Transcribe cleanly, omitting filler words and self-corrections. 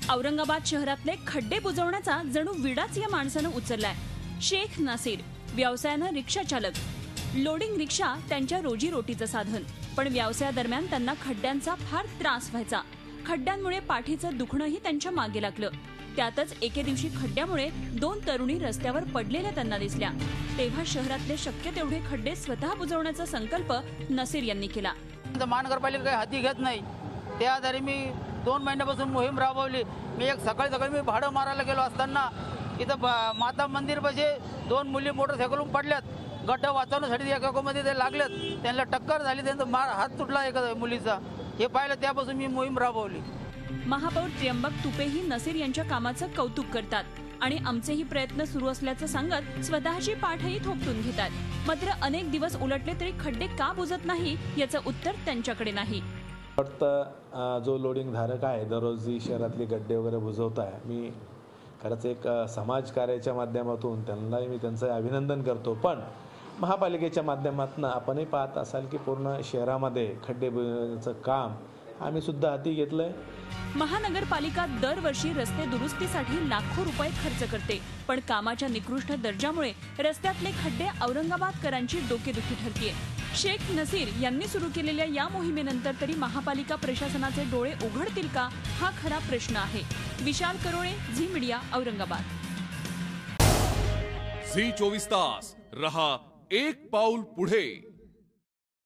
औरंगाबाद शहरातले खड्डे बुजवण्याचा जणू विडाच या माणसानं उचललाय। शेख नासिर व्यवसायानं रिक्षा चालक, लोडिंग रिक्षा त्यांच्या रोजीरोटीचं साधन, पण व्यवसायादरम्यान त्यांना खड्ड्यांचा फार त्रास व्हायचा। खड्ड्यांमुळे पाठीचं दुखणंही त्यांच्या मागे लागलं। त्यातच एके दिवशी खड्ड्यामुळे 2 तरुणी रस्त्यावर पडलेल्या त्यांना दिसल्या। तेव्हा शहरातले शक्य तेवढे खड्डे स्वतः बुजवण्याचा संकल्प नसीर यांनी केला। महानगरपालिका काही हाती घेत नाही, त्या आधारे मी 2 महिन्यापासून मोहीम राबवली। मी एक सकाळी मी भाडं मारायला गेलो असताना इथं माता मंदिर पाशी 2 मुली मोटरसायकलवरून पडल्यात। गड्डा वाचवण्यासाठी एकामध्ये ते लागलेत, त्यांना टक्कर झाली, त्यांचा हात तुटला एका मुलीचा। हे पाहिलं त्यापासून मी मोहीम राबवली। महापौर त्र्यंबक तुपेही नसीर यांच्या कामाचं कौतुक करतात आणि आमचेही प्रयत्न सुरू असल्याचं सांगत स्वतःची पाठही थोपटून घेतात। मात्र अनेक दिवस उलटले तरी खड्डे का बुजत नाही याचं उत्तर त्यांच्याकडे नाही। जो लोडिंग धारक आहे दररोज शहरातली गड्डे वगैरे बुजवत आहे, मी खरंच एक समाजकार्याच्या माध्यमातून त्यांनाही मी त्यांचं अभिनंदन करतो। पण महापालिकेच्या माध्यमातून आपणही पाहत असाल की पूर्ण शहरामध्ये खड्डे बुजवण्याचं काम आम्ही सुद्धा हाती घेतलंय। महानगरपालिका दरवर्षी रस्ते दुरुस्तीसाठी लाखो रुपये खर्च करते, पण कामाच्या निकृष्ट दर्जामुळे रस्त्यातले खड्डे औरंगाबादकरांची डोकेदुखी ठरतीये। शेख नसीर यांनी सुरू केलेल्या या मोहिमेनंतर तरी महापालिका प्रशासनाचे डोळे उघडतील का हा खरा प्रश्न आहे। विशाल करोळे, झी मीडिया, औरंगाबाद। झी 24 तास रहा एक पाऊल पुढे।